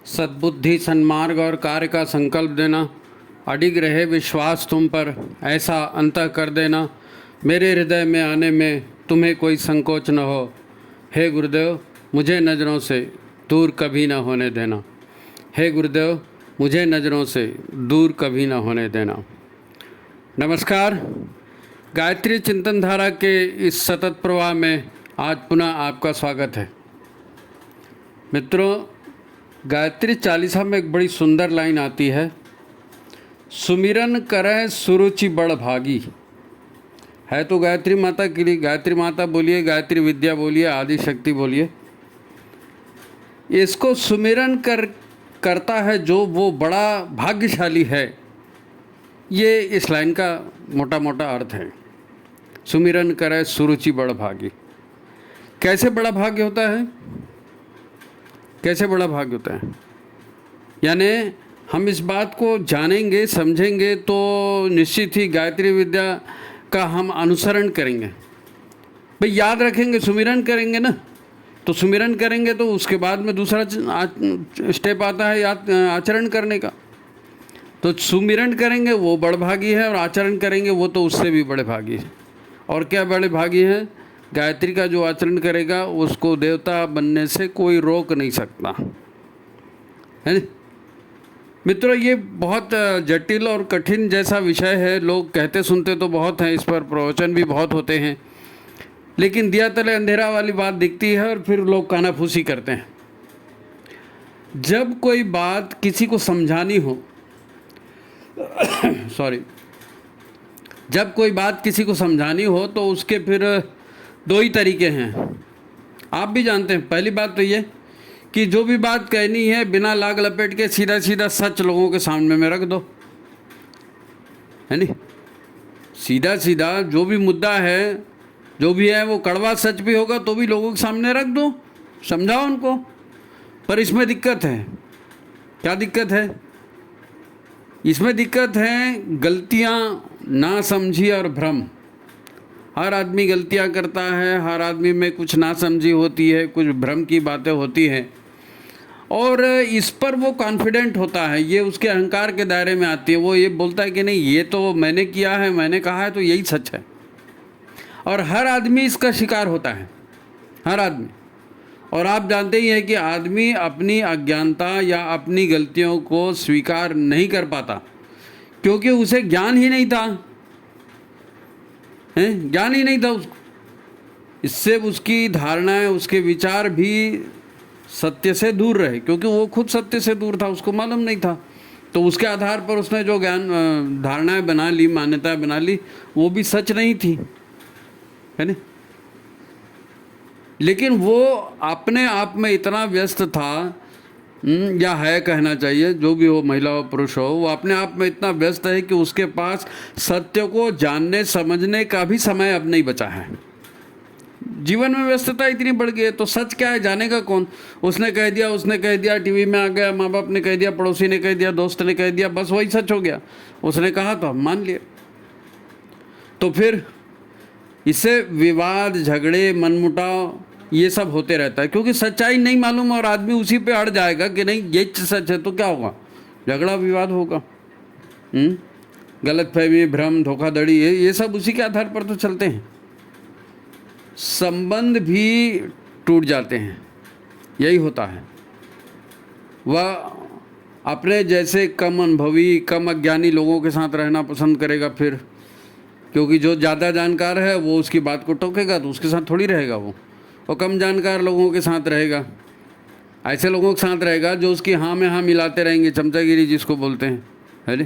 सद्बुद्धि, सन्मार्ग और कार्य का संकल्प देना, अडिग रहे विश्वास तुम पर, ऐसा अंतः कर देना, मेरे हृदय में आने में तुम्हें कोई संकोच न हो। हे गुरुदेव, मुझे नज़रों से दूर कभी न होने देना। हे गुरुदेव, मुझे नज़रों से दूर कभी न होने देना। नमस्कार। गायत्री चिंतन धारा के इस सतत प्रवाह में आज पुनः आपका स्वागत है। मित्रों, गायत्री चालीसा में एक बड़ी सुंदर लाइन आती है, सुमिरन करें सुरुचि बड़ भागी। है तो गायत्री माता के लिए, गायत्री माता बोलिए, गायत्री विद्या बोलिए, आदि शक्ति बोलिए। इसको सुमिरन करता है जो वो बड़ा भाग्यशाली है, ये इस लाइन का मोटा मोटा अर्थ है। सुमिरन करे सुरुचि बड़ भागी। कैसे बड़ा भाग्य होता है? कैसे बड़ा भाग्य होता है? यानी हम इस बात को जानेंगे, समझेंगे तो निश्चित ही गायत्री विद्या का हम अनुसरण करेंगे। भाई याद रखेंगे, सुमिरन करेंगे ना, तो सुमिरन करेंगे तो उसके बाद में दूसरा स्टेप आता है आचरण करने का। तो सुमिरन करेंगे वो बड़ भागी है, और आचरण करेंगे वो तो उससे भी बड़े भागी है। और क्या बड़े भागी हैं? गायत्री का जो आचरण करेगा उसको देवता बनने से कोई रोक नहीं सकता है। मित्रों, ये बहुत जटिल और कठिन जैसा विषय है। लोग कहते सुनते तो बहुत हैं, इस पर प्रवचन भी बहुत होते हैं, लेकिन दिया तले अंधेरा वाली बात दिखती है और फिर लोग कानाफूसी करते हैं। जब कोई बात किसी को समझानी हो जब कोई बात किसी को समझानी हो तो उसके फिर दो ही तरीके हैं, आप भी जानते हैं। पहली बात तो ये कि जो भी बात कहनी है बिना लाग लपेट के सीधा सीधा सच लोगों के सामने में रख दो, है नहीं? सीधा सीधा जो भी मुद्दा है, जो भी है वो कड़वा सच भी होगा तो भी लोगों के सामने रख दो, समझाओ उनको। पर इसमें दिक्कत है। क्या दिक्कत है? इसमें दिक्कत है गलतियाँ, नासमझी और भ्रम। हर आदमी गलतियाँ करता है, हर आदमी में कुछ नासमझी होती है, कुछ भ्रम की बातें होती हैं, और इस पर वो कॉन्फिडेंट होता है। ये उसके अहंकार के दायरे में आती है। वो ये बोलता है कि नहीं, ये तो मैंने किया है, मैंने कहा है तो यही सच है। और हर आदमी इसका शिकार होता है, हर आदमी। और आप जानते ही हैं कि आदमी अपनी अज्ञानता या अपनी गलतियों को स्वीकार नहीं कर पाता, क्योंकि उसे ज्ञान ही नहीं था, हैं? ज्ञान ही नहीं था उसको। इससे उसकी धारणाएं, उसके विचार भी सत्य से दूर रहे, क्योंकि वो खुद सत्य से दूर था, उसको मालूम नहीं था। तो उसके आधार पर उसने जो ज्ञान धारणाएं बना ली, मान्यताएं बना ली, वो भी सच नहीं थी, है ना? लेकिन वो अपने आप में इतना व्यस्त था, या है कहना चाहिए, जो भी हो, महिला हो पुरुष हो, वो अपने आप में इतना व्यस्त है कि उसके पास सत्य को जानने समझने का भी समय अब नहीं बचा है। जीवन में व्यस्तता इतनी बढ़ गई है, तो सच क्या है जानेगा कौन? उसने कह दिया, टीवी में आ गया, माँ बाप ने कह दिया, पड़ोसी ने कह दिया, दोस्त ने कह दिया, बस वही सच हो गया। उसने कहा तो हम मान लिए। तो फिर इससे विवाद, झगड़े, मनमुटाव ये सब होते रहता है, क्योंकि सच्चाई नहीं मालूम और आदमी उसी पे अड़ जाएगा कि नहीं ये सच है, तो क्या होगा? झगड़ा विवाद होगा, गलतफहमी, भ्रम, धोखाधड़ी, ये सब उसी के आधार पर तो चलते हैं। संबंध भी टूट जाते हैं, यही होता है। वह अपने जैसे कम अनुभवी, कम अज्ञानी लोगों के साथ रहना पसंद करेगा फिर, क्योंकि जो ज़्यादा जानकार है वो उसकी बात को टोकेगा, तो उसके साथ थोड़ी रहेगा वो कम जानकार लोगों के साथ रहेगा। ऐसे लोगों के साथ रहेगा जो उसकी हाँ में हाँ मिलाते रहेंगे, चमचागिरी जिसको बोलते हैं, है ना?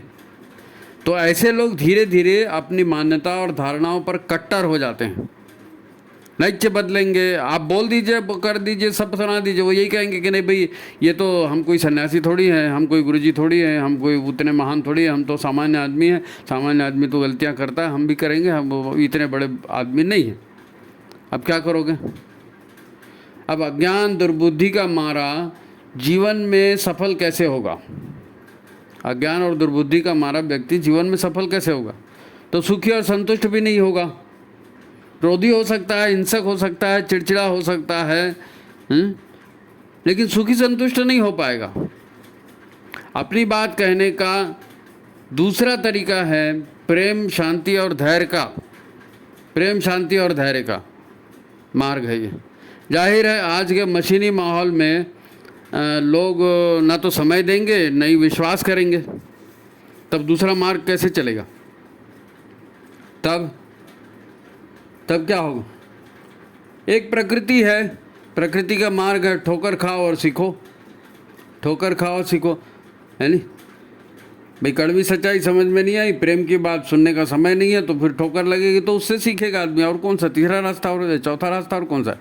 तो ऐसे लोग धीरे धीरे अपनी मान्यता और धारणाओं पर कट्टर हो जाते हैं, नहीं बदलेंगे। आप बोल दीजिए, कर दीजिए, सब सुना दीजिए, वो यही कहेंगे कि नहीं भाई, ये तो हम कोई सन्यासी थोड़ी हैं, हम कोई गुरुजी थोड़ी हैं, हम कोई उतने महान थोड़ी हैं, हम तो सामान्य आदमी हैं। सामान्य आदमी तो गलतियां करता है, हम भी करेंगे, हम इतने बड़े आदमी नहीं हैं। अब क्या करोगे? अब अज्ञान, दुर्बुद्धि का मारा जीवन में सफल कैसे होगा? अज्ञान और दुर्बुद्धि का मारा व्यक्ति जीवन में सफल कैसे होगा? तो सुखी और संतुष्ट भी नहीं होगा, क्रोधी हो सकता है, हिंसक हो सकता है, चिड़चिड़ा हो सकता है, लेकिन सुखी संतुष्ट नहीं हो पाएगा। अपनी बात कहने का दूसरा तरीका है प्रेम, शांति और धैर्य का। प्रेम, शांति और धैर्य का मार्ग है ये। जाहिर है आज के मशीनी माहौल में लोग ना तो समय देंगे, न ही विश्वास करेंगे, तब दूसरा मार्ग कैसे चलेगा? तब क्या होगा? एक प्रकृति है, प्रकृति का मार्ग है ठोकर खाओ और सीखो, ठोकर खाओ और सीखो, है नहीं भाई? कड़वी सच्चाई समझ में नहीं आई, प्रेम की बात सुनने का समय नहीं है, तो फिर ठोकर लगेगी तो उससे सीखेगा आदमी। और कौन सा तीसरा रास्ता और चौथा रास्ता और कौन सा?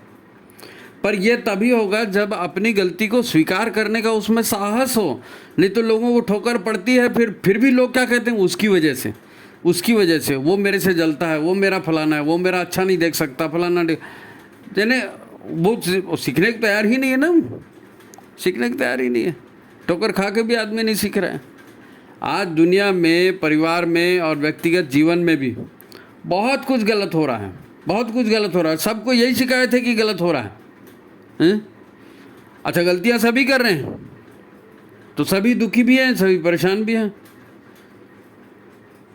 पर यह तभी होगा जब अपनी गलती को स्वीकार करने का उसमें साहस हो। नहीं तो लोगों को ठोकर पड़ती है, फिर भी लोग क्या कहते हैं, उसकी वजह से वो मेरे से जलता है, वो मेरा फलाना है, वो मेरा अच्छा नहीं देख सकता, फलाना यानी वो सीखने की तैयार ही नहीं है ना, सीखने की तैयार ही नहीं है। ठोकर खा के भी आदमी नहीं सीख रहा है। आज दुनिया में, परिवार में और व्यक्तिगत जीवन में भी बहुत कुछ गलत हो रहा है, बहुत कुछ गलत हो रहा है। सबको यही शिकायत है कि गलत हो रहा है। अच्छा, गलतियां सभी कर रहे हैं तो सभी दुखी भी हैं, सभी परेशान भी हैं।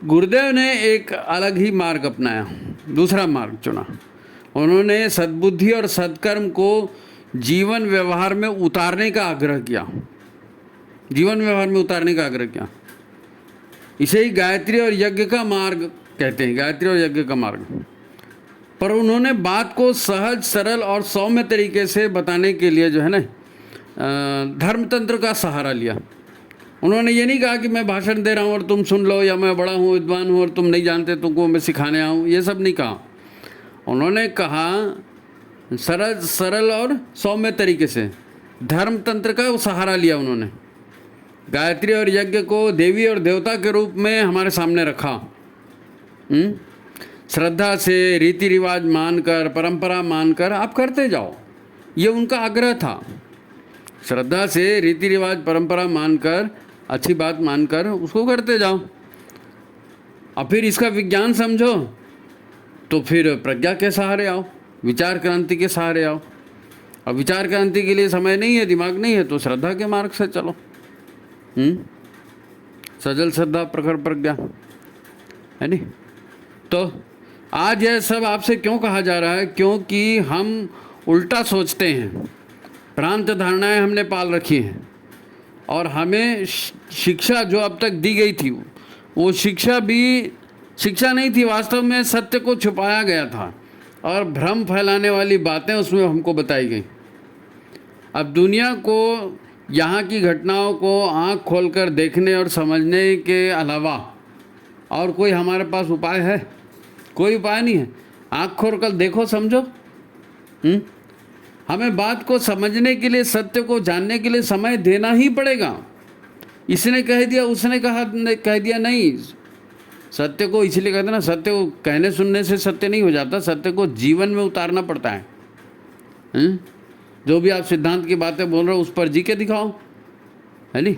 गुरुदेव ने एक अलग ही मार्ग अपनाया, दूसरा मार्ग चुना। उन्होंने सद्बुद्धि और सत्कर्म को जीवन व्यवहार में उतारने का आग्रह किया, जीवन व्यवहार में उतारने का आग्रह किया। इसे ही गायत्री और यज्ञ का मार्ग कहते हैं, गायत्री और यज्ञ का मार्ग। पर उन्होंने बात को सहज, सरल और सौम्य तरीके से बताने के लिए जो है ना धर्मतंत्र का सहारा लिया। उन्होंने ये नहीं कहा कि मैं भाषण दे रहा हूँ और तुम सुन लो, या मैं बड़ा हूँ, विद्वान हूँ और तुम नहीं जानते, तुमको मैं सिखाने आऊँ, ये सब नहीं कहा। उन्होंने कहा सरल और सौम्य तरीके से, धर्मतंत्र का सहारा लिया उन्होंने। गायत्री और यज्ञ को देवी और देवता के रूप में हमारे सामने रखा। श्रद्धा से, रीति रिवाज मानकर, परंपरा मानकर आप करते जाओ, ये उनका आग्रह था। श्रद्धा से, रीति रिवाज, परंपरा मानकर, अच्छी बात मानकर उसको करते जाओ। और फिर इसका विज्ञान समझो तो फिर प्रज्ञा के सहारे आओ, विचार क्रांति के सहारे आओ। अब विचार क्रांति के लिए समय नहीं है, दिमाग नहीं है, तो श्रद्धा के मार्ग से चलो। सजल श्रद्धा, प्रखर प्रज्ञा, है नहीं? तो आज यह सब आपसे क्यों कहा जा रहा है? क्योंकि हम उल्टा सोचते हैं, भ्रांत धारणाएं हमने पाल रखी हैं, और हमें शिक्षा जो अब तक दी गई थी वो शिक्षा भी शिक्षा नहीं थी, वास्तव में सत्य को छुपाया गया था और भ्रम फैलाने वाली बातें उसमें हमको बताई गई। अब दुनिया को, यहाँ की घटनाओं को आँख खोलकर देखने और समझने के अलावा और कोई हमारे पास उपाय है? कोई उपाय नहीं है। आँख खोल कर देखो, समझो। हमें बात को समझने के लिए, सत्य को जानने के लिए समय देना ही पड़ेगा। इसने कह दिया, उसने कह दिया नहीं। सत्य को इसलिए कहते ना, सत्य को कहने सुनने से सत्य नहीं हो जाता, सत्य को जीवन में उतारना पड़ता है। जो भी आप सिद्धांत की बातें बोल रहे हो उस पर जी के दिखाओ, है नहीं?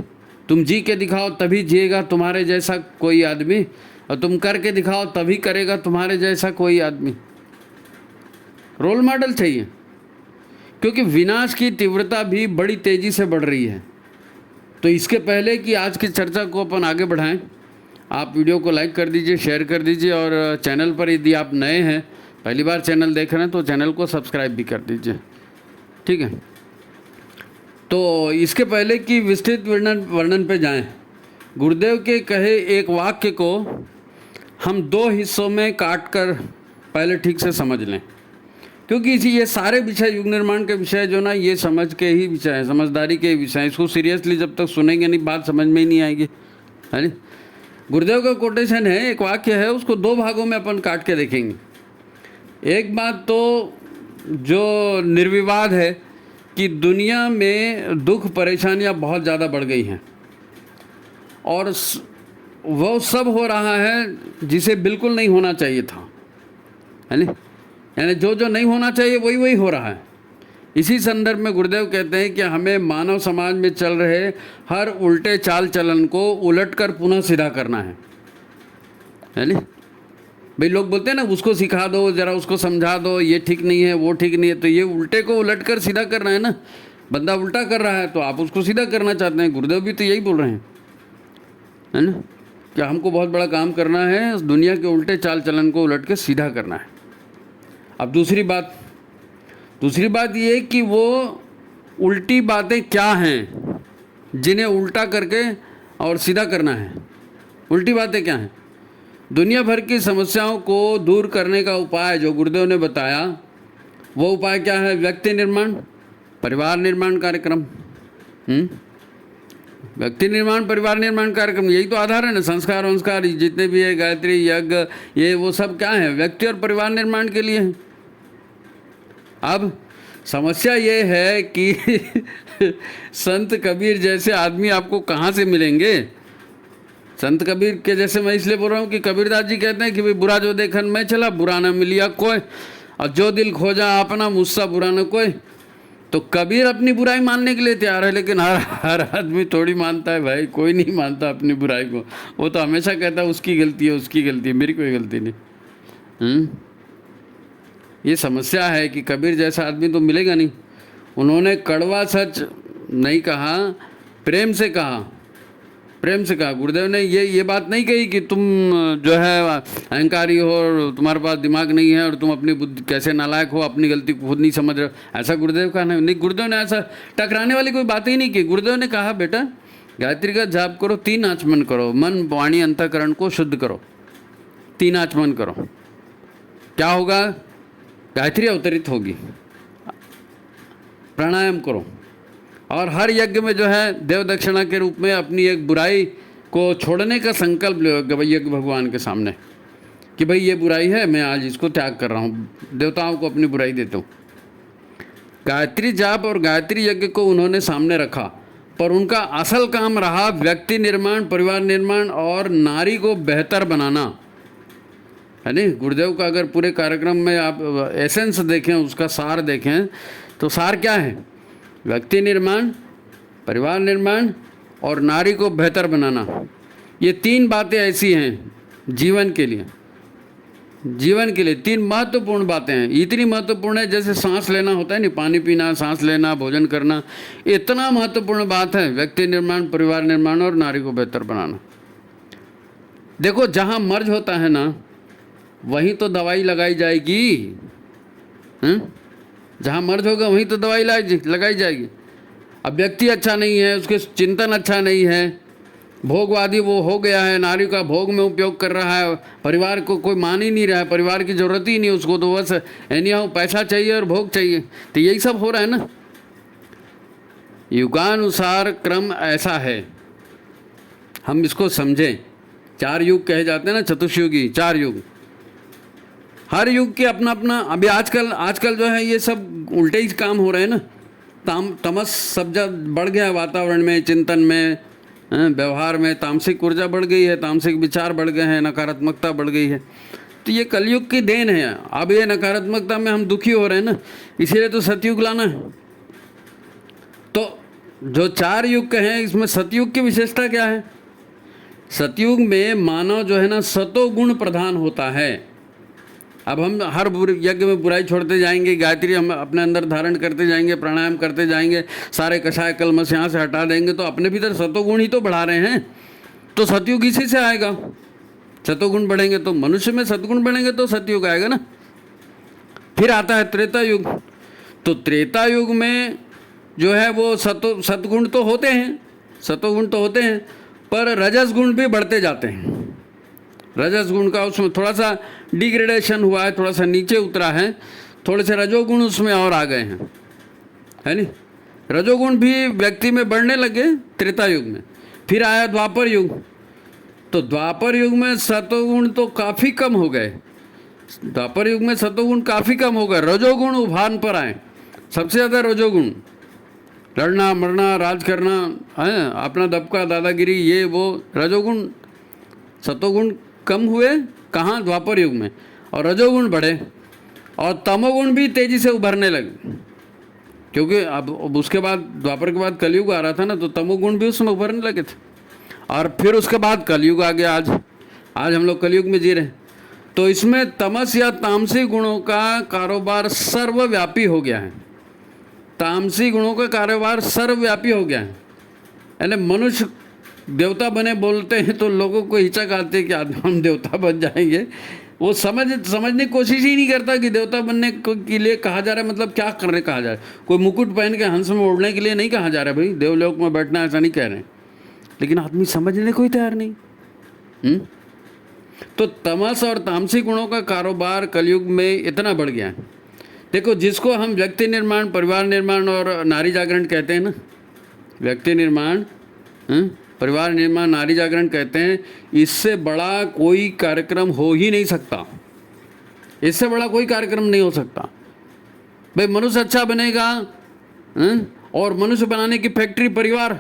तुम जी के दिखाओ तभी जिएगा तुम्हारे जैसा कोई आदमी, और तुम करके दिखाओ तभी करेगा तुम्हारे जैसा कोई आदमी। रोल मॉडल चाहिए, क्योंकि विनाश की तीव्रता भी बड़ी तेज़ी से बढ़ रही है। तो इसके पहले कि आज की चर्चा को अपन आगे बढ़ाएं, आप वीडियो को लाइक कर दीजिए, शेयर कर दीजिए, और चैनल पर यदि आप नए हैं, पहली बार चैनल देख रहे हैं, तो चैनल को सब्सक्राइब भी कर दीजिए, ठीक है? तो इसके पहले कि विस्तृत वर्णन पे जाएं, गुरुदेव के कहे एक वाक्य को हम दो हिस्सों में काट कर पहले ठीक से समझ लें, क्योंकि ये सारे विषय, युग निर्माण के विषय जो ना, ये समझ के ही विषय है, समझदारी के विषय हैं। इसको सीरियसली जब तक सुनेंगे नहीं, बात समझ में ही नहीं आएगी, है नहीं? गुरुदेव का कोटेशन है, एक वाक्य है, उसको दो भागों में अपन काट के देखेंगे। एक बात तो जो निर्विवाद है कि दुनिया में दुख परेशानियां बहुत ज़्यादा बढ़ गई हैं, और वो सब हो रहा है जिसे बिल्कुल नहीं होना चाहिए था, है नहीं? यानी जो जो नहीं होना चाहिए वही वही हो रहा है। इसी संदर्भ में गुरुदेव कहते हैं कि हमें मानव समाज में चल रहे हर उल्टे चाल चलन को उलटकर पुनः सीधा करना है नहीं? भाई लोग बोलते हैं ना, उसको सिखा दो, ज़रा उसको समझा दो, ये ठीक नहीं है, वो ठीक नहीं है, तो ये उल्टे को उलटकर सीधा करना है ना। बंदा उल्टा कर रहा है तो आप उसको सीधा करना चाहते हैं। गुरुदेव भी तो यही बोल रहे हैं, है ना, कि हमको बहुत बड़ा काम करना है, दुनिया के उल्टे चाल चलन को उलट के सीधा करना है। अब दूसरी बात ये कि वो उल्टी बातें क्या हैं जिन्हें उल्टा करके और सीधा करना है। उल्टी बातें क्या हैं? दुनिया भर की समस्याओं को दूर करने का उपाय जो गुरुदेव ने बताया, वो उपाय क्या है? व्यक्ति निर्माण, परिवार निर्माण कार्यक्रम। व्यक्ति निर्माण, परिवार निर्माण कार्यक्रम, यही तो आधार है ना। संस्कार वंस्कार जितने भी है, गायत्री यज्ञ, ये वो सब क्या है? व्यक्ति और परिवार निर्माण के लिए है। अब समस्या ये है कि संत कबीर जैसे आदमी आपको कहाँ से मिलेंगे? संत कबीर के जैसे मैं इसलिए बोल रहा हूँ कि कबीरदास जी कहते हैं कि भाई बुरा जो देखन मैं चला, बुरा न मिलिया कोई, और जो दिल खोजा अपना मुझसा बुरा न कोई। तो कबीर अपनी बुराई मानने के लिए तैयार है, लेकिन हर आदमी थोड़ी मानता है भाई, कोई नहीं मानता अपनी बुराई को। वो तो हमेशा कहता है उसकी गलती है, उसकी गलती है, मेरी कोई गलती नहीं। ये समस्या है कि कबीर जैसा आदमी तो मिलेगा नहीं। उन्होंने कड़वा सच नहीं कहा, प्रेम से कहा, प्रेम से कहा। गुरुदेव ने ये बात नहीं कही कि तुम जो है अहंकारी हो और तुम्हारे पास दिमाग नहीं है और तुम अपनी बुद्धि कैसे नालायक हो, अपनी गलती को खुद नहीं समझ रहे हो, ऐसा गुरुदेव का नहीं। गुरुदेव ने ऐसा टकराने वाली कोई बात ही नहीं की। गुरुदेव ने कहा बेटा गायत्री का जाप करो, 3 आचमन करो, मन वाणी अंतःकरण को शुद्ध करो, 3 आचमन करो। क्या होगा? गायत्री अवतरित होगी। प्राणायाम करो, और हर यज्ञ में जो है देव दक्षिणा के रूप में अपनी एक बुराई को छोड़ने का संकल्प लो यज्ञ भगवान के सामने कि भाई ये बुराई है, मैं आज इसको त्याग कर रहा हूँ, देवताओं को अपनी बुराई देता हूँ। गायत्री जाप और गायत्री यज्ञ को उन्होंने सामने रखा, पर उनका असल काम रहा व्यक्ति निर्माण, परिवार निर्माण और नारी को बेहतर बनाना, है नहीं। गुरुदेव का अगर पूरे कार्यक्रम में आप एसेंस देखें, उसका सार देखें, तो सार क्या है? व्यक्ति निर्माण, परिवार निर्माण और नारी को बेहतर बनाना। ये 3 बातें ऐसी हैं जीवन के लिए 3 महत्वपूर्ण बातें हैं। इतनी महत्वपूर्ण है जैसे सांस लेना होता है नहीं, पानी पीना, सांस लेना, भोजन करना, इतना महत्वपूर्ण बात है व्यक्ति निर्माण, परिवार निर्माण और नारी को बेहतर बनाना। देखो जहाँ मर्ज होता है ना, वहीं तो दवाई लगाई जाएगी। जहाँ मर्ज होगा वहीं तो दवाई लगाई जाएगी। अब व्यक्ति अच्छा नहीं है, उसके चिंतन अच्छा नहीं है, भोगवादी वो हो गया है, नारी का भोग में उपयोग कर रहा है, परिवार को कोई मान ही नहीं रहा है, परिवार की ज़रूरत ही नहीं उसको, तो बस एनीहाउ पैसा चाहिए और भोग चाहिए। तो यही सब हो रहा है ना। युगानुसार क्रम ऐसा है, हम इसको समझें। 4 युग कहे जाते हैं ना, चतुष्युगी, 4 युग। हर युग के अपना अपना। अभी आजकल जो है ये सब उल्टे ही काम हो रहे हैं ना। तमस सब जब बढ़ गया है वातावरण में, चिंतन में, व्यवहार में तामसिक ऊर्जा बढ़ गई है, तामसिक विचार बढ़ गए हैं, नकारात्मकता बढ़ गई है। तो ये कलयुग की देन है। अब ये नकारात्मकता में हम दुखी हो रहे हैं ना, इसीलिए तो सतयुग लाना है। तो जो 4 युग कहे, इसमें सतयुग की विशेषता क्या है? सतयुग में मानव जो है ना सतोगुण प्रधान होता है। अब हम हर यज्ञ में बुराई छोड़ते जाएंगे, गायत्री हम अपने अंदर धारण करते जाएंगे, प्राणायाम करते जाएंगे, सारे कषाय कलमश यहाँ से हटा देंगे, तो अपने भीतर सतोगुण ही तो बढ़ा रहे हैं। तो सतयुग इसी से आएगा। सतोगुण बढ़ेंगे तो मनुष्य में सतगुण बढ़ेंगे तो सतयुग आएगा ना। फिर आता है त्रेता युग। तो त्रेता युग में जो है वो सतगुण तो होते हैं, सतोगुण तो होते हैं, पर रजस गुण भी बढ़ते जाते हैं। रजस गुण का उसमें थोड़ा सा डिग्रेडेशन हुआ है, थोड़ा सा नीचे उतरा है, थोड़े से रजोगुण उसमें और आ गए हैं, है नहीं। रजोगुण भी व्यक्ति में बढ़ने लगे त्रेता युग में। फिर आया द्वापर युग। तो द्वापर युग में सतोगुण तो काफ़ी कम हो गए। द्वापर युग में सतोगुण काफ़ी कम हो गए, रजोगुण उभान पर आए। सबसे ज़्यादा रजोगुण, लड़ना मरना, राज करना है, अपना दबका, दादागिरी, ये वो रजोगुण। सतोगुण कम हुए कहाँ? द्वापर युग में। और रजोगुण बढ़े और तमोगुण भी तेज़ी से उभरने लगे, क्योंकि अब उसके बाद द्वापर के बाद कलयुग आ रहा था ना, तो तमोगुण भी उसमें उभरने लगे थे। और फिर उसके बाद कलयुग आ गया। आज हम लोग कलयुग में जी रहे हैं। तो इसमें तमस या तामसिक गुणों का कारोबार सर्वव्यापी हो गया है। तामसी गुणों का कारोबार सर्वव्यापी हो गया है। यानी मनुष्य देवता बने बोलते हैं तो लोगों को हिचक आती है कि हम देवता बन जाएंगे। वो समझने की कोशिश ही नहीं करता कि देवता बनने के लिए कहा जा रहा है, मतलब क्या करने कहा जा रहा है। कोई मुकुट पहन के हंस में उड़ने के लिए नहीं कहा जा रहा है भाई, देवलोक में बैठना, ऐसा नहीं कह रहे हैं। लेकिन आदमी समझने को ही तैयार नहीं। तो तमस और तामसिक गुणों का कारोबार कलयुग में इतना बढ़ गया है। देखो, जिसको हम व्यक्ति निर्माण, परिवार निर्माण और नारी जागरण कहते हैं ना, व्यक्ति निर्माण, परिवार निर्माण, नारी जागरण कहते हैं, इससे बड़ा कोई कार्यक्रम हो ही नहीं सकता। इससे बड़ा कोई कार्यक्रम नहीं हो सकता भाई। मनुष्य अच्छा बनेगा, और मनुष्य बनाने की फैक्ट्री परिवार,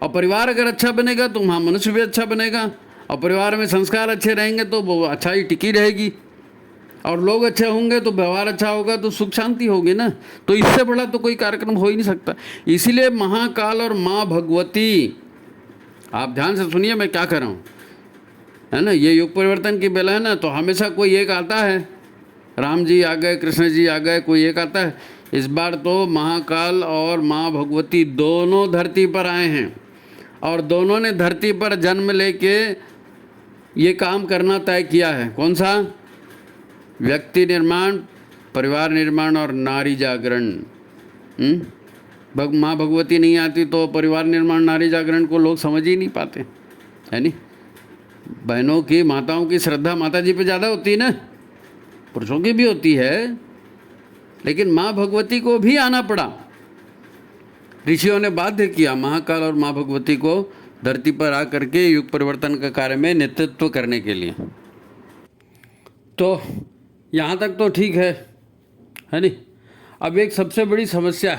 और परिवार अगर अच्छा बनेगा तो वहाँ मनुष्य भी अच्छा बनेगा, और परिवार में संस्कार अच्छे रहेंगे तो वो अच्छाई टिकी रहेगी, और लोग अच्छे होंगे तो व्यवहार अच्छा होगा तो सुख शांति होगी ना। तो इससे बड़ा तो कोई कार्यक्रम हो ही नहीं सकता। इसीलिए महाकाल और माँ भगवती, आप ध्यान से सुनिए मैं क्या कर रहा हूँ, है ना। ये युग परिवर्तन की बेला है ना, तो हमेशा कोई एक आता है, राम जी आ गए, कृष्ण जी आ गए, कोई एक आता है। इस बार तो महाकाल और माँ भगवती दोनों धरती पर आए हैं, और दोनों ने धरती पर जन्म लेके ये काम करना तय किया है। कौन सा? व्यक्ति निर्माण, परिवार निर्माण और नारी जागरण। माँ भगवती नहीं आती तो परिवार निर्माण, नारी जागरण को लोग समझ ही नहीं पाते, है नहीं। बहनों की, माताओं की श्रद्धा माता जी पे ज़्यादा होती है ना, पुरुषों की भी होती है, लेकिन माँ भगवती को भी आना पड़ा। ऋषियों ने बाध्य किया महाकाल और माँ भगवती को धरती पर आ करके युग परिवर्तन का कार्य में नेतृत्व करने के लिए। तो यहाँ तक तो ठीक है नहीं। अब एक सबसे बड़ी समस्या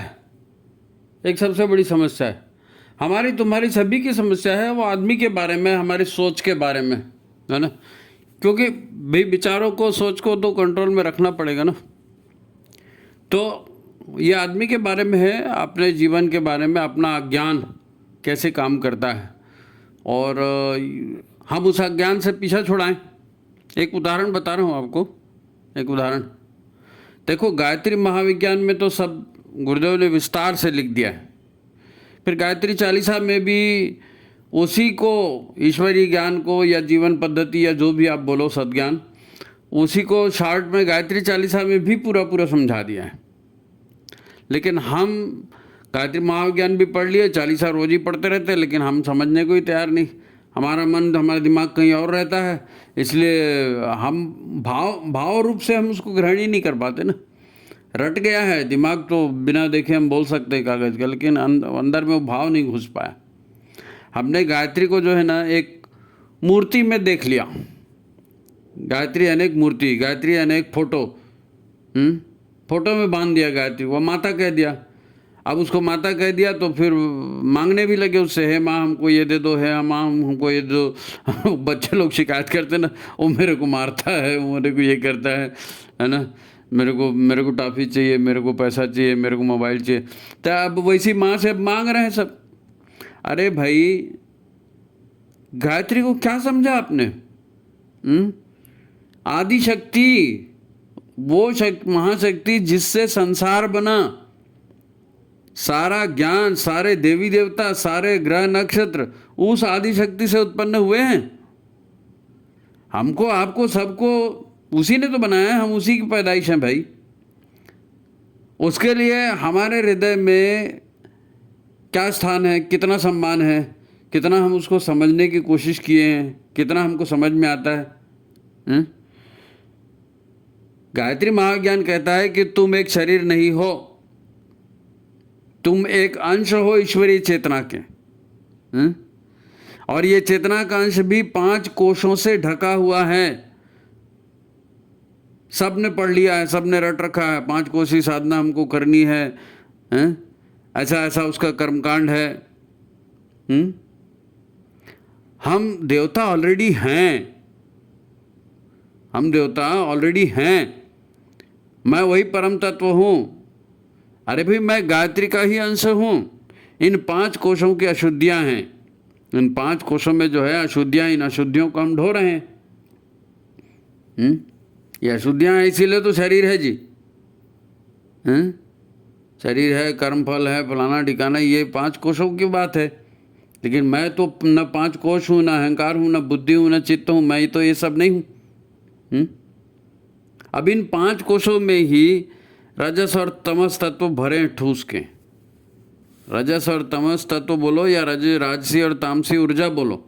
है, हमारी तुम्हारी सभी की समस्या है, वो आदमी के बारे में, हमारी सोच के बारे में, है ना। क्योंकि भाई विचारों को, सोच को तो कंट्रोल में रखना पड़ेगा ना। तो ये आदमी के बारे में है, अपने जीवन के बारे में, अपना अज्ञान कैसे काम करता है, और हम उस अज्ञान से पीछा छुड़ाएं। एक उदाहरण बता रहा हूँ आपको, एक उदाहरण। देखो, गायत्री महाविज्ञान में तो सब गुरुदेव ने विस्तार से लिख दिया है। फिर गायत्री चालीसा में भी उसी को, ईश्वरीय ज्ञान को या जीवन पद्धति या जो भी आप बोलो, सद्ज्ञान, उसी को शॉर्ट में गायत्री चालीसा में भी पूरा समझा दिया है। लेकिन हम गायत्री महाविज्ञान भी पढ़ लिए, चालीसा रोज ही पढ़ते रहते हैं, लेकिन हम समझने को ही तैयार नहीं। हमारा मन, हमारा दिमाग कहीं और रहता है, इसलिए हम भाव रूप से हम उसको ग्रहण ही नहीं कर पाते ना। रट गया है दिमाग, तो बिना देखे हम बोल सकते हैं कागज़ का, लेकिन अंदर में वो भाव नहीं घुस पाया। हमने गायत्री को जो है ना एक मूर्ति में देख लिया। गायत्री अनेक मूर्ति, गायत्री अनेक फोटो, फोटो में बांध दिया गायत्री, वो माता कह दिया। अब उसको माता कह दिया तो फिर मांगने भी लगे उससे, है माँ हमको ये दे दो, है माँ हमको ये दो। बच्चे लोग शिकायत करते ना, वो मेरे को मारता है, वो मेरे को ये करता है ना, मेरे को टॉफ़ी चाहिए, मेरे को पैसा चाहिए, मेरे को मोबाइल चाहिए। तो अब वैसी माँ से मांग रहे हैं सब। अरे भाई, गायत्री को क्या समझा आपने? आदि शक्ति, वो महाशक्ति जिससे संसार बना, सारा ज्ञान, सारे देवी देवता, सारे ग्रह नक्षत्र उस आदि शक्ति से उत्पन्न हुए हैं। हमको, आपको, सबको उसी ने तो बनाया है, हम उसी की पैदाइश हैं भाई। उसके लिए हमारे हृदय में क्या स्थान है, कितना सम्मान है, कितना हम उसको समझने की कोशिश किए हैं, कितना हमको समझ में आता है। गायत्री महाज्ञान कहता है कि तुम एक शरीर नहीं हो, तुम एक अंश हो ईश्वरीय चेतना के। और ये चेतना का अंश भी 5 कोशों से ढका हुआ है। सब ने पढ़ लिया है, सब ने रट रखा है, 5 कोशी साधना हमको करनी है, ऐसा ऐसा उसका कर्मकांड है। हम देवता ऑलरेडी हैं, हम देवता ऑलरेडी हैं। मैं वही परम तत्व हूँ। अरे भाई, मैं गायत्री का ही अंश हूँ। इन 5 कोशों की अशुद्धियाँ हैं, इन 5 कोशों में जो है अशुद्धियाँ, इन अशुद्धियों को हम ढो रहे हैं। ये अशुद्धियाँ हैं, इसीलिए तो शरीर है जी। शरीर है, कर्मफल है, फलाना ठिकाना, ये 5 कोशों की बात है। लेकिन मैं तो न 5 कोश हूँ, न अहंकार हूँ, न बुद्धि हूँ, न चित्त हूँ, मैं तो ये सब नहीं हूँ। अब इन 5 कोशों में ही रजस और तमस तत्व भरे हैं ठूस के। रजस और तमस तत्व बोलो या राजसी और तामसी ऊर्जा बोलो,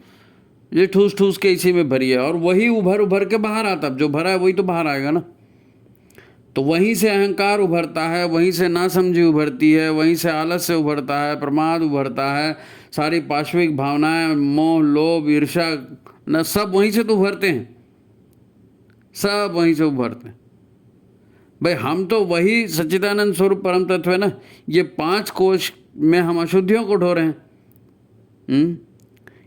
ये ठूस ठूस के इसी में भरी है। और वही उभर उभर के बाहर आता, अब जो भरा है वही तो बाहर आएगा ना। तो वहीं से अहंकार उभरता है, वहीं से नासमझी उभरती है, वहीं से आलस्य उभरता है, प्रमाद उभरता है, सारी पाश्विक भावनाएं, मोह, लोभ, ईर्ष्या न, सब वहीं से तो उभरते हैं, सब वहीं से उभरते हैं। भाई हम तो वही सच्चिदानंद स्वरूप परम तत्व है ना। ये 5 कोश में हम अशुद्धियों को ढो रहे हैं।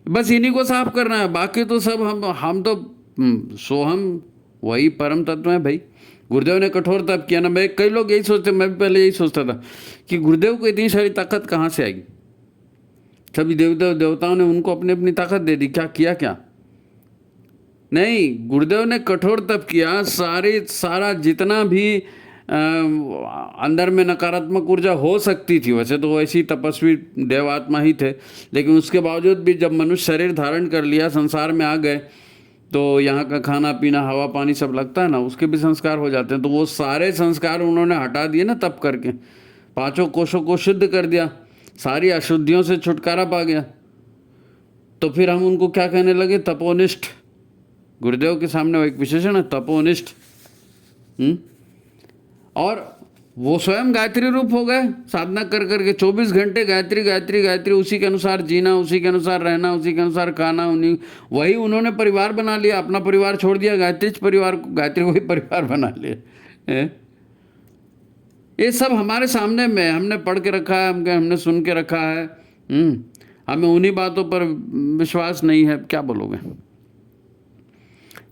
बस इन्हीं को साफ करना है, बाकी तो सब हम तो सोहम वही परम तत्व है भाई। गुरुदेव ने कठोर तप किया ना। मैं, कई लोग यही सोचते, मैं भी पहले यही सोचता था कि गुरुदेव को इतनी सारी ताकत कहाँ से आएगी। सभी देवताओं ने उनको अपनी अपनी ताकत दे दी, क्या किया क्या नहीं। गुरुदेव ने कठोर तप किया, सारा जितना भी अंदर में नकारात्मक ऊर्जा हो सकती थी, वैसे तो वैसी तपस्वी देवात्मा ही थे, लेकिन उसके बावजूद भी जब मनुष्य शरीर धारण कर लिया, संसार में आ गए, तो यहाँ का खाना पीना, हवा पानी सब लगता है ना, उसके भी संस्कार हो जाते हैं। तो वो सारे संस्कार उन्होंने हटा दिए ना तप करके, 5 कोशों को शुद्ध कर दिया, सारी अशुद्धियों से छुटकारा पा गया। तो फिर हम उनको क्या कहने लगे, तपोनिष्ठ। गुरुदेव के सामने वो एक विशेषण है, तपोनिष्ठ। और वो स्वयं गायत्री रूप हो गए, साधना कर करके 24 घंटे गायत्री गायत्री गायत्री, उसी के अनुसार जीना, उसी के अनुसार रहना, उसी के अनुसार खाना, वही उन्होंने परिवार बना लिया, अपना परिवार छोड़ दिया, गायत्री को ही परिवार बना लिया। ये सब हमारे सामने में, हमने पढ़ के रखा है, हमने सुन के रखा है। हमें उन्हीं बातों पर विश्वास नहीं है, क्या बोलोगे।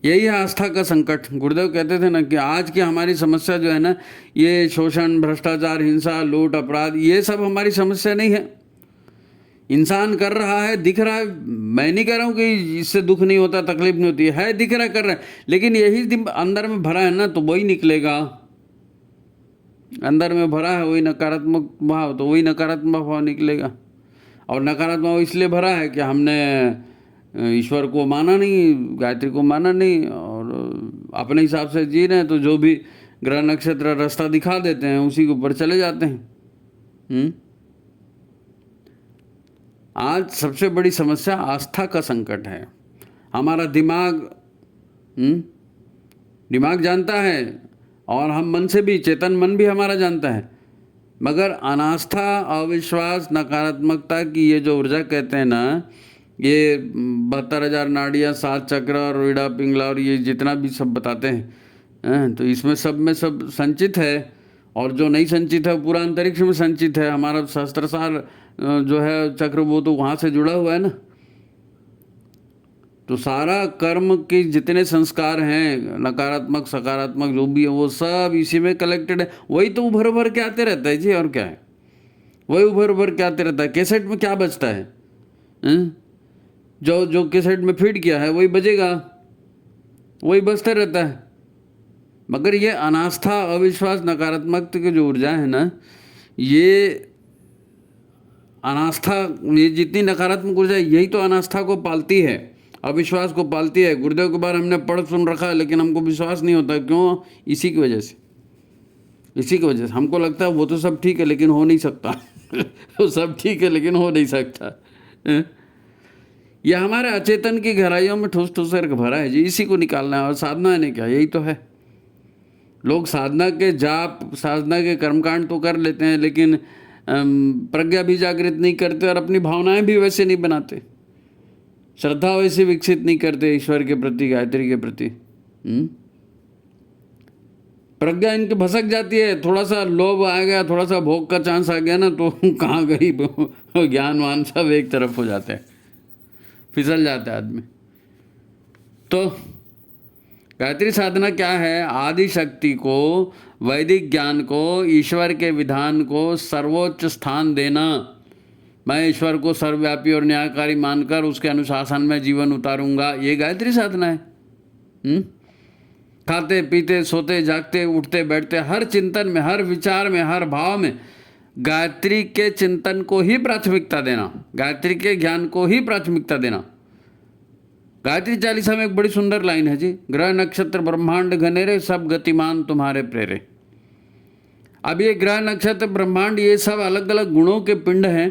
यही है आस्था का संकट। गुरुदेव कहते थे ना कि आज की हमारी समस्या जो है ना, ये शोषण, भ्रष्टाचार, हिंसा, लूट, अपराध, ये सब हमारी समस्या नहीं है। इंसान कर रहा है, दिख रहा है, मैं नहीं कह रहा हूँ कि इससे दुख नहीं होता, तकलीफ नहीं होती है, दिख रहा है, कर रहा है, लेकिन यही अंदर में भरा है ना, तो वही निकलेगा। अंदर में भरा है वही नकारात्मक भाव, तो वही नकारात्मक भाव निकलेगा। और नकारात्मक भाव इसलिए भरा है कि हमने ईश्वर को माना नहीं, गायत्री को माना नहीं, और अपने हिसाब से जी रहे हैं, तो जो भी ग्रह नक्षत्र रास्ता दिखा देते हैं उसी के ऊपर चले जाते हैं। आज सबसे बड़ी समस्या आस्था का संकट है। हमारा दिमाग जानता है, और हम मन से भी, चेतन मन भी हमारा जानता है, मगर अनास्था, अविश्वास, नकारात्मकता की ये जो ऊर्जा कहते हैं ना, ये 72,000 नाड़ियाँ, 7 चक्र और रीड़ा पिंगला और ये जितना भी सब बताते हैं, तो इसमें सब में सब संचित है। और जो नहीं संचित है पूरा अंतरिक्ष में संचित है। हमारा सहस्त्रसार जो है चक्र, वो तो वहाँ से जुड़ा हुआ है ना। तो सारा कर्म के जितने संस्कार हैं, नकारात्मक सकारात्मक जो भी है, वो सब इसी में कलेक्टेड है। वही तो उभर उभर के आते रहता है जी, और क्या है, वही उभर उभर के आते रहता है। कैसेट में क्या बजता है, जो कैसेट में फीड किया है वही बजेगा, वही बजता रहता है। मगर ये अनास्था, अविश्वास, नकारात्मक की जो ऊर्जा है ना, ये अनास्था, ये जितनी नकारात्मक ऊर्जा है, यही तो अनास्था को पालती है, अविश्वास को पालती है। गुरुदेव के बारे हमने पढ़ सुन रखा है, लेकिन हमको विश्वास नहीं होता। क्यों? इसी की वजह से, इसी की वजह से हमको लगता है वो तो सब ठीक है लेकिन हो नहीं सकता। वो सब ठीक है लेकिन हो नहीं सकता। यह हमारे अचेतन की गहराइयों में ठूस ठूस करके भरा है जी, इसी को निकालना है। और साधना ने क्या, यही तो है। लोग साधना के जाप, साधना के कर्मकांड तो कर लेते हैं, लेकिन प्रज्ञा भी जागृत नहीं करते, और अपनी भावनाएं भी वैसे नहीं बनाते, श्रद्धा वैसे विकसित नहीं करते ईश्वर के प्रति, गायत्री के प्रति। प्रज्ञा इनकी भसक जाती है। थोड़ा सा लोभ आ गया, थोड़ा सा भोग का चांस आ गया ना, तो कहाँ गई ज्ञानवान सब एक तरफ हो जाते हैं, फिसल जाता है आदमी। तो गायत्री साधना क्या है? आदि शक्ति को, वैदिक ज्ञान को, ईश्वर के विधान को सर्वोच्च स्थान देना। मैं ईश्वर को सर्वव्यापी और न्यायकारी मानकर उसके अनुशासन में जीवन उतारूंगा, ये गायत्री साधना है। खाते पीते, सोते जागते, उठते बैठते, हर चिंतन में, हर विचार में, हर भाव में गायत्री के चिंतन को ही प्राथमिकता देना, गायत्री के ज्ञान को ही प्राथमिकता देना। गायत्री चालीसा में एक बड़ी सुंदर लाइन है जी, ग्रह नक्षत्र ब्रह्मांड घनेरे सब गतिमान तुम्हारे प्रेरे। अब ये ग्रह नक्षत्र ब्रह्मांड ये सब अलग अलग गुणों के पिंड हैं,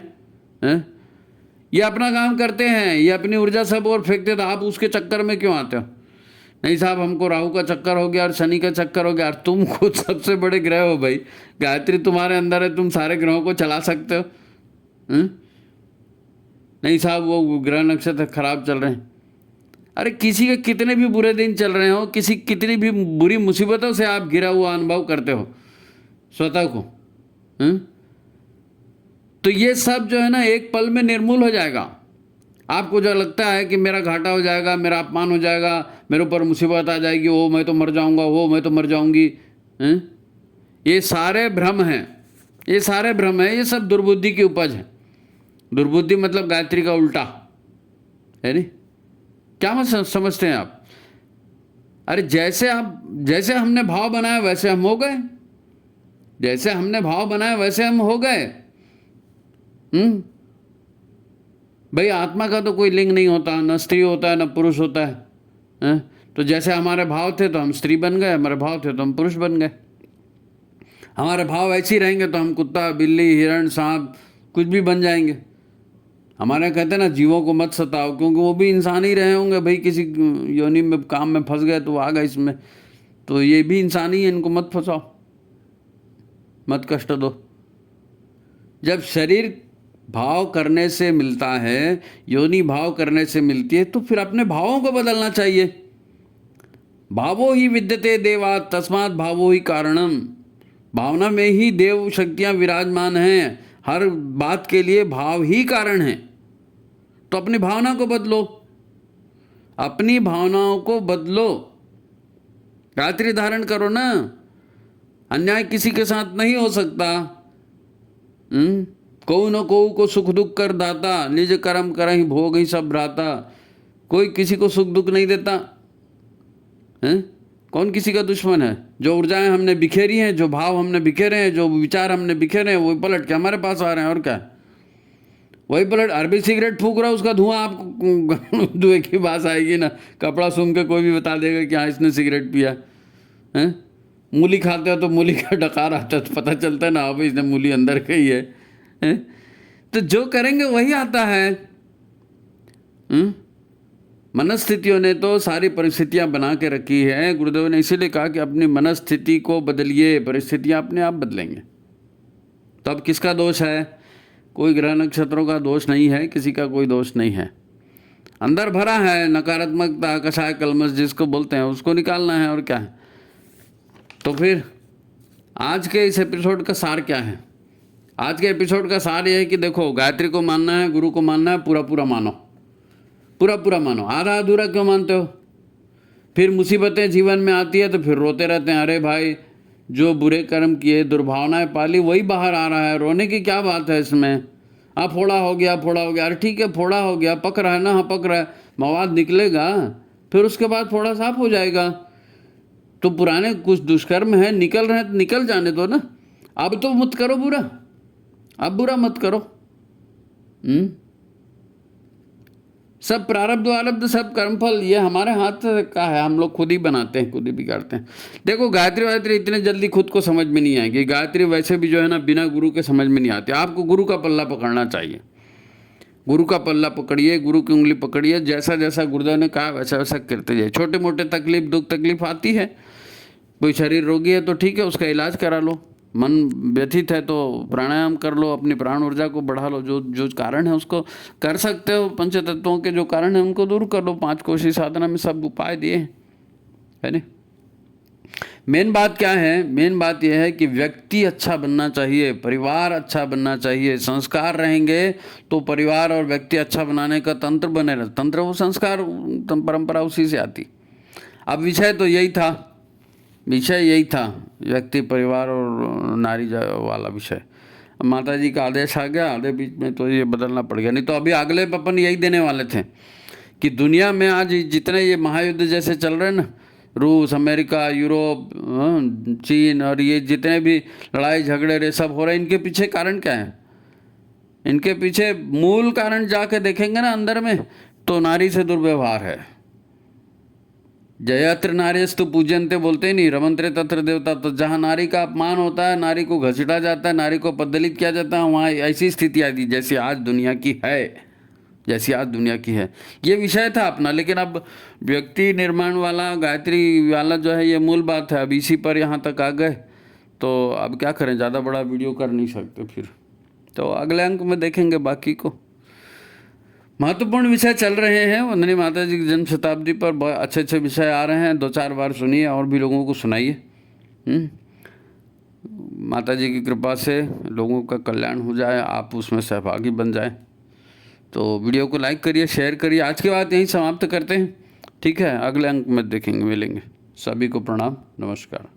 ये अपना काम करते हैं, ये अपनी ऊर्जा सब और फेंकते, तो आप उसके चक्कर में क्यों आते हो? नहीं साहब हमको राहु का चक्कर हो गया और शनि का चक्कर हो गया। और तुम खुद सबसे बड़े ग्रह हो भाई, गायत्री तुम्हारे अंदर है, तुम सारे ग्रहों को चला सकते हो। नहीं साहब वो ग्रह नक्षत्र खराब चल रहे हैं। अरे किसी के कितने भी बुरे दिन चल रहे हो, किसी कितनी भी बुरी मुसीबतों से आप घिरा हुआ अनुभव करते हो स्वतः को, तो ये सब जो है ना एक पल में निर्मूल हो जाएगा। आपको जो लगता है कि मेरा घाटा हो जाएगा, मेरा अपमान हो जाएगा, मेरे ऊपर मुसीबत आ जाएगी, वो मैं तो मर जाऊंगा, वो मैं तो मर जाऊंगी, ये सारे भ्रम हैं, ये सारे भ्रम है, ये सब दुर्बुद्धि की उपज है। दुर्बुद्धि मतलब गायत्री का उल्टा है नहीं? क्या मत समझते हैं आप? अरे जैसे हमने भाव बनाया वैसे हम हो गए, जैसे हमने भाव बनाया वैसे हम हो गए। भाई आत्मा का तो कोई लिंग नहीं होता, न स्त्री होता है न पुरुष होता है, तो जैसे हमारे भाव थे तो हम स्त्री बन गए, हमारे भाव थे तो हम पुरुष बन गए। हमारे भाव ऐसे ही रहेंगे तो हम कुत्ता, बिल्ली, हिरण, सांप कुछ भी बन जाएंगे। हमारे कहते हैं ना जीवों को मत सताओ, क्योंकि वो भी इंसान ही रहे होंगे भाई, किसी योनि में काम में फंस गए तो आ गए इसमें, तो ये भी इंसान ही है, इनको मत फंसाओ, मत कष्ट दो। जब शरीर भाव करने से मिलता है, योनि भाव करने से मिलती है, तो फिर अपने भावों को बदलना चाहिए। भावो ही विद्यते देवा तस्मात् भावो ही कारणम। भावना में ही देव शक्तियाँ विराजमान हैं, हर बात के लिए भाव ही कारण है। तो अपनी भावना को बदलो, अपनी भावनाओं को बदलो, गायत्री धारण करो ना। अन्याय किसी के साथ नहीं हो सकता। को न को सुख दुख कर दाता, निज कर्म करहि भोग ही सब भ्राता। कोई किसी को सुख दुख नहीं देता है? कौन किसी का दुश्मन है? जो ऊर्जाएं हमने बिखेरी हैं, जो भाव हमने बिखेरे हैं, जो विचार हमने बिखेरे हैं, वही पलट के हमारे पास आ रहे हैं। और क्या वही पलट, अरबी सिगरेट फूक रहा है, उसका धुआं आपको धुएं की बात आएगी ना। कपड़ा सूंघ के कोई भी बता देगा कि हाँ इसने सिगरेट पिया है। मूली खाते हो तो मूली का डकार आता है तो पता चलता है ना, अब इसने मूली अंदर गई है। तो जो करेंगे वही आता है। मनस्थितियों ने तो सारी परिस्थितियां बना के रखी है। गुरुदेव ने इसीलिए कहा कि अपनी मनस्थिति को बदलिए, परिस्थितियां अपने आप बदलेंगे। तो अब किसका दोष है? कोई ग्रह नक्षत्रों का दोष नहीं है, किसी का कोई दोष नहीं है। अंदर भरा है नकारात्मकता, कषाय, कलमश जिसको बोलते हैं, उसको निकालना है। और क्या है? तो फिर आज के इस एपिसोड का सार क्या है? आज के एपिसोड का सार ये है कि देखो, गायत्री को मानना है, गुरु को मानना है, पूरा पूरा मानो, पूरा पूरा मानो। आधा अधूरा क्यों मानते हो? फिर मुसीबतें जीवन में आती है तो फिर रोते रहते हैं, अरे भाई जो बुरे कर्म किए, दुर्भावनाएं पाली, वही बाहर आ रहा है, रोने की क्या बात है इसमें? फोड़ा हो गया, फोड़ा हो गया। अरे ठीक है, फोड़ा हो गया, पक रहा है ना, हाँ पक रहा है, मवाद निकलेगा, फिर उसके बाद फोड़ा साफ हो जाएगा। तो पुराने कुछ दुष्कर्म है, निकल रहे हैं तो निकल जाने दो ना। अब तो मत करो बुरा, अब बुरा मत करो। सब प्रारब्ध आरब्ध सब कर्मफल ये हमारे हाथ का है, हम लोग खुद ही बनाते हैं, खुद ही बिगाड़ते हैं। देखो गायत्री वायत्री इतने जल्दी खुद को समझ में नहीं आएगी। गायत्री वैसे भी जो है ना बिना गुरु के समझ में नहीं आती। आपको गुरु का पल्ला पकड़ना चाहिए, गुरु का पल्ला पकड़िए, गुरु की उंगली पकड़िए, जैसा जैसा गुरुदेव ने कहा वैसा वैसा करते जाइए। छोटे मोटे तकलीफ दुख तकलीफ आती है, कोई शरीर रोगी है तो ठीक है, उसका इलाज करा लो। मन व्यथित है तो प्राणायाम कर लो, अपनी प्राण ऊर्जा को बढ़ा लो। जो जो कारण है उसको कर सकते हो, पंच तत्वों के जो कारण है उनको दूर कर लो। 5 कोशी साधना में सब उपाय दिए है नहीं। मेन बात क्या है? मेन बात यह है कि व्यक्ति अच्छा बनना चाहिए, परिवार अच्छा बनना चाहिए। संस्कार रहेंगे तो परिवार और व्यक्ति अच्छा बनाने का तंत्र बने रहे। तंत्र वो संस्कार परंपरा उसी से आती। अब विषय तो यही था, विषय यही था, व्यक्ति परिवार और नारी वाला विषय। माता जी का आदेश आ गया, आधे बीच में तो ये बदलना पड़ गया। नहीं तो अभी अगले अपन यही देने वाले थे कि दुनिया में आज जितने ये महायुद्ध जैसे चल रहे हैं ना, रूस, अमेरिका, यूरोप, चीन और ये जितने भी लड़ाई झगड़े रे सब हो रहे हैं, इनके पीछे कारण क्या है? इनके पीछे मूल कारण जाके देखेंगे ना अंदर में, तो नारी से दुर्व्यवहार है। जयत्र नार्यस्तु पूज्यन्ते बोलते ही नहीं, रमंत्रे तत्र देवता। तो जहाँ नारी का अपमान होता है, नारी को घसीटा जाता है, नारी को पददलित किया जाता है, वहाँ ऐसी स्थिति आती जैसी आज दुनिया की है, जैसी आज दुनिया की है। ये विषय था अपना, लेकिन अब व्यक्ति निर्माण वाला, गायत्री वाला जो है, ये मूल बात है। अब इसी पर यहाँ तक आ गए तो अब क्या करें, ज़्यादा बड़ा वीडियो कर नहीं सकते फिर, तो अगले अंक में देखेंगे बाकी को। महत्वपूर्ण विषय चल रहे हैं। वंदनी माता जी की जन्म शताब्दी पर बहुत अच्छे अच्छे विषय आ रहे हैं, 2-4 बार सुनिए और भी लोगों को सुनाइए। माता जी की कृपा से लोगों का कल्याण हो जाए, आप उसमें सहभागी बन जाए। तो वीडियो को लाइक करिए, शेयर करिए। आज की बात यहीं समाप्त करते हैं, ठीक है? अगले अंक में देखेंगे, मिलेंगे। सभी को प्रणाम, नमस्कार।